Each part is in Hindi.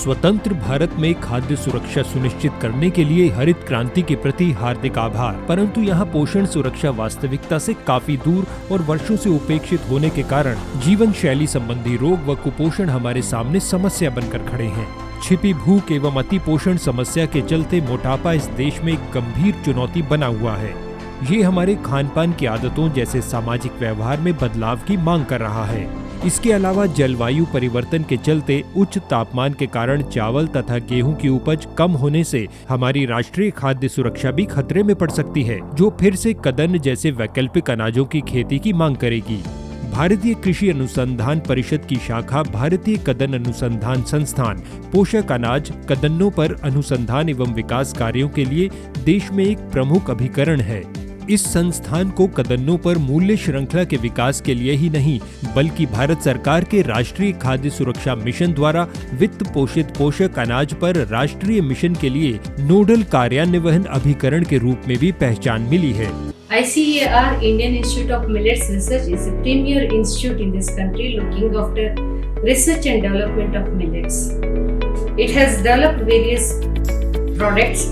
स्वतंत्र भारत में खाद्य सुरक्षा सुनिश्चित करने के लिए हरित क्रांति के प्रति हार्दिक आभार। परंतु यहाँ पोषण सुरक्षा वास्तविकता से काफी दूर और वर्षों से उपेक्षित होने के कारण जीवन शैली संबंधी रोग व कुपोषण हमारे सामने समस्या बनकर खड़े हैं। छिपी भूख एवं अति पोषण समस्या के चलते मोटापा इस देश में एक गंभीर चुनौती बना हुआ है। ये हमारे खान पान की आदतों जैसे सामाजिक व्यवहार में बदलाव की मांग कर रहा है। इसके अलावा जलवायु परिवर्तन के चलते उच्च तापमान के कारण चावल तथा गेहूं की उपज कम होने से हमारी राष्ट्रीय खाद्य सुरक्षा भी खतरे में पड़ सकती है, जो फिर से कदन्न जैसे वैकल्पिक अनाजों की खेती की मांग करेगी। भारतीय कृषि अनुसंधान परिषद की शाखा भारतीय कदन्न अनुसंधान संस्थान पोषक अनाज कदन्नों पर अनुसंधान एवं विकास कार्यों के लिए देश में एक प्रमुख अभिकरण है। इस संस्थान को कदन्नों पर मूल्य श्रृंखला के विकास के लिए ही नहीं बल्कि भारत सरकार के राष्ट्रीय खाद्य सुरक्षा मिशन द्वारा वित्त पोषित पोषक अनाज पर राष्ट्रीय मिशन के लिए नोडल कार्यान्वयन अभिकरण के रूप में भी पहचान मिली है। ICAR Indian Institute of Millets Research is a premier institute in this country looking after research and development of millets. It has developed various products,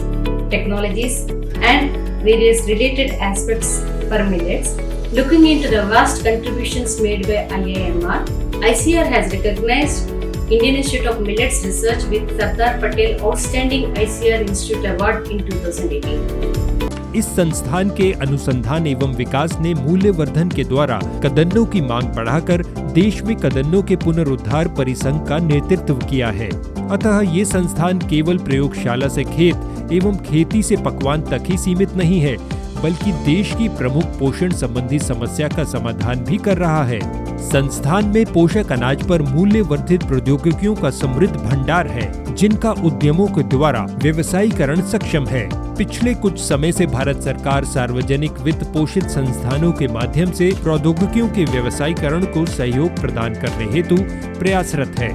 technologies and various related aspects for millets. Looking into the vast contributions made by IIMR, ICAR has recognized Indian Institute of Millets Research with Sardar Patel Outstanding ICAR Institute Award in 2018. इस संस्थान के अनुसंधान एवं विकास ने मूल्यवर्धन के द्वारा कदन्नों की मांग बढ़ाकर देश में कदन्नों के पुनरुद्धार परिसंघ का नेतृत्व किया है। अतः ये संस्थान केवल प्रयोगशाला से खेत एवं खेती से पकवान तक ही सीमित नहीं है, बल्कि देश की प्रमुख पोषण संबंधी समस्या का समाधान भी कर रहा है। संस्थान में पोषक अनाज पर मूल्य वर्धित प्रौद्योगिकियों का समृद्ध भंडार है, जिनका उद्यमों के द्वारा व्यवसायीकरण सक्षम है। पिछले कुछ समय से भारत सरकार सार्वजनिक वित्त पोषित संस्थानों के माध्यम से प्रौद्योगिकियों के व्यवसायीकरण को सहयोग प्रदान करने हेतु प्रयासरत है।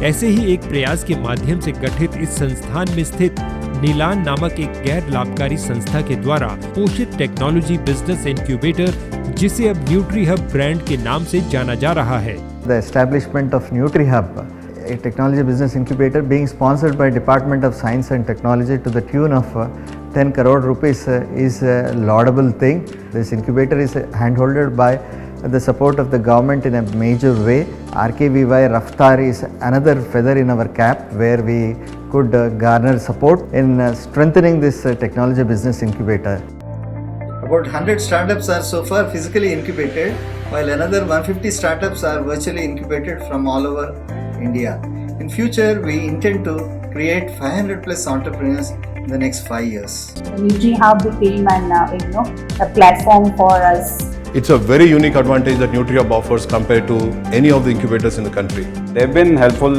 ऐसे ही एक प्रयास के माध्यम से गठित इस संस्थान में स्थित नीलान नामक एक गैर लाभकारी संस्था के द्वारा पोषित टेक्नोलॉजी बिजनेस इंक्यूबेटर, जिसे अब न्यूट्रीहब ब्रांड के नाम से जाना जा रहा है। The establishment of NutriHub, a technology business incubator being sponsored by Department of Science and Technology to the tune of 10 crore rupees is a laudable thing. This incubator is handholded by the support of the government in a major way. RKVY Raftar is another feather in our cap where we could garner support in strengthening this technology business incubator. About 100 startups are so far physically incubated, while another 150 startups are virtually incubated from all over India. In future, we intend to create 500 plus entrepreneurs in the next 5 years. NutriHub became a platform for us. It's a very unique advantage that NutriHub offers compared to any of the incubators in the country. They've been helpful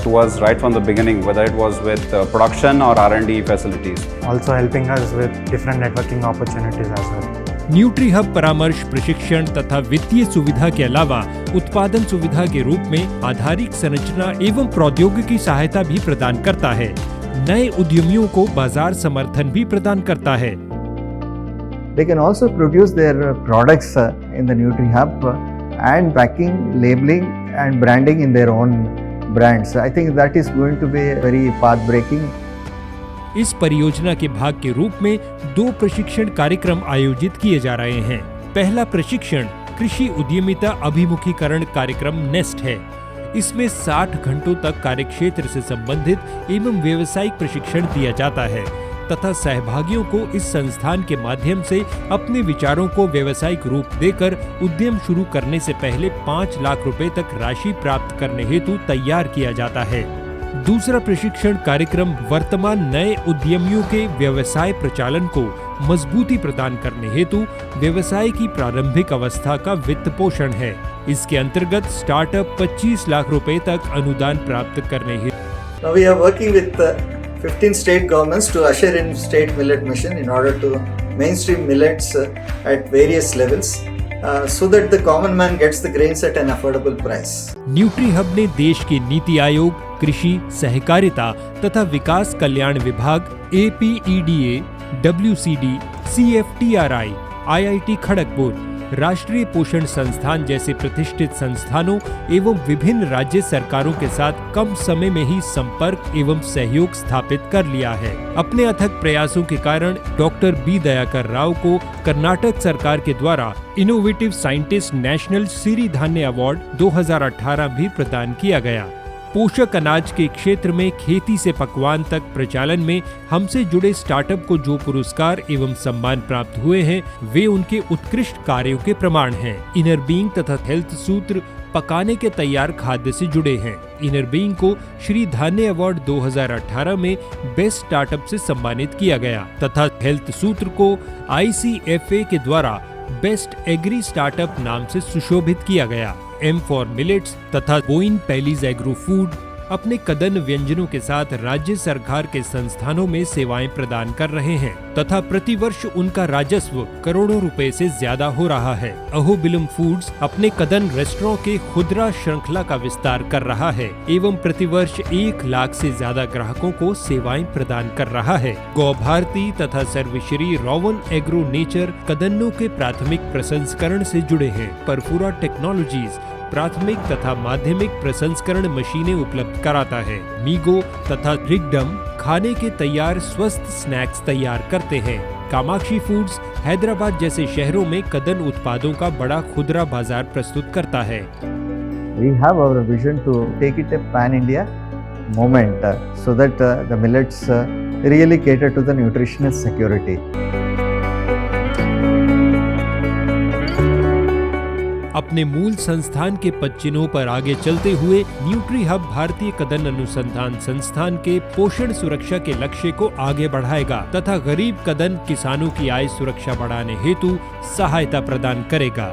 to us right from the beginning, whether it was with production or R&D facilities. Also helping us with different networking opportunities as well. न्यूट्रीहब परामर्श, प्रशिक्षण तथा वित्तीय सुविधा के अलावा उत्पादन सुविधा के रूप में आधारिक संरचना एवं प्रौद्योगिकी सहायता भी प्रदान करता है। नए उद्यमियों को बाजार समर्थन भी प्रदान करता है। They can also produce their products in the NutriHub and packing, labeling and branding in their own brands. I think that is going to be very path-breaking. इस परियोजना के भाग के रूप में 2 प्रशिक्षण कार्यक्रम आयोजित किए जा रहे हैं। पहला प्रशिक्षण कृषि उद्यमिता अभिमुखीकरण कार्यक्रम नेस्ट है। इसमें 60 घंटों तक कार्यक्षेत्र से संबंधित एवं व्यावसायिक प्रशिक्षण दिया जाता है तथा सहभागियों को इस संस्थान के माध्यम से अपने विचारों को व्यावसायिक रूप देकर उद्यम शुरू करने से पहले 5 लाख रुपए तक राशि प्राप्त करने हेतु तैयार किया जाता है। दूसरा प्रशिक्षण कार्यक्रम वर्तमान नए उद्यमियों के व्यवसाय प्रचालन को मजबूती प्रदान करने हेतु व्यवसाय की प्रारंभिक अवस्था का वित्त पोषण है। इसके अंतर्गत स्टार्टअप 25 लाख रुपए तक अनुदान प्राप्त करने हेतु। Now we are working with 15 state governments to usher in state millet mission in order to mainstream millets at various levels so that the common man gets the grains at an affordable price. न्यूट्रीहब ने देश के नीति आयोग, कृषि, सहकारिता तथा विकास कल्याण विभाग, APEDA, WCD, CFTRI, IIT Kharagpur, राष्ट्रीय पोषण संस्थान जैसे प्रतिष्ठित संस्थानों एवं विभिन्न राज्य सरकारों के साथ कम समय में ही संपर्क एवं सहयोग स्थापित कर लिया है। अपने अथक प्रयासों के कारण डॉक्टर बी दयाकर राव को कर्नाटक सरकार के द्वारा इनोवेटिव साइंटिस्ट नेशनल सिरिधान्य अवार्ड 2018 भी प्रदान किया गया। पोषक अनाज के क्षेत्र में खेती से पकवान तक प्रचालन में हमसे जुड़े स्टार्टअप को जो पुरस्कार एवं सम्मान प्राप्त हुए हैं, वे उनके उत्कृष्ट कार्यों के प्रमाण हैं। इनर बीइंग तथा हेल्थ सूत्र पकाने के तैयार खाद्य से जुड़े हैं। इनर बीइंग को श्री धान्य अवार्ड 2018 में बेस्ट स्टार्टअप से सम्मानित किया गया तथा हेल्थ सूत्र को ICFA के द्वारा बेस्ट एग्री स्टार्टअप नाम से सुशोभित किया गया। M फॉर मिलेट्स तथा बोइन पैलीज एग्रो फूड अपने कदन व्यंजनों के साथ राज्य सरकार के संस्थानों में सेवाएं प्रदान कर रहे हैं तथा प्रतिवर्ष उनका राजस्व करोड़ों रुपए से ज्यादा हो रहा है। अहोबिलम फूड्स अपने कदन रेस्टोरेंट के खुदरा श्रृंखला का विस्तार कर रहा है एवं प्रतिवर्ष 1 लाख से ज्यादा ग्राहकों को सेवाएं प्रदान कर रहा है। गौ भारती तथा सर्वश्री रोवन एग्रो नेचर कदन्नों के प्राथमिक प्रसंस्करण से जुड़े हैं। परफुरा टेक्नोलॉजीज प्राथमिक तथा माध्यमिक प्रसंस्करण मशीनें उपलब्ध कराता है। मीगो तथा रिगडम खाने के तैयार स्वस्थ स्नैक्स तैयार करते हैं। कामाक्षी फूड्स हैदराबाद जैसे शहरों में कदन उत्पादों का बड़ा खुदरा बाजार प्रस्तुत करता है। We have our vision to take it a pan-India moment so that the millets really cater to the nutritional security. अपने मूल संस्थान के पदचिन्हों पर आगे चलते हुए न्यूट्री हब भारतीय कदन अनुसंधान संस्थान के पोषण सुरक्षा के लक्ष्य को आगे बढ़ाएगा तथा गरीब कदन किसानों की आय सुरक्षा बढ़ाने हेतु सहायता प्रदान करेगा।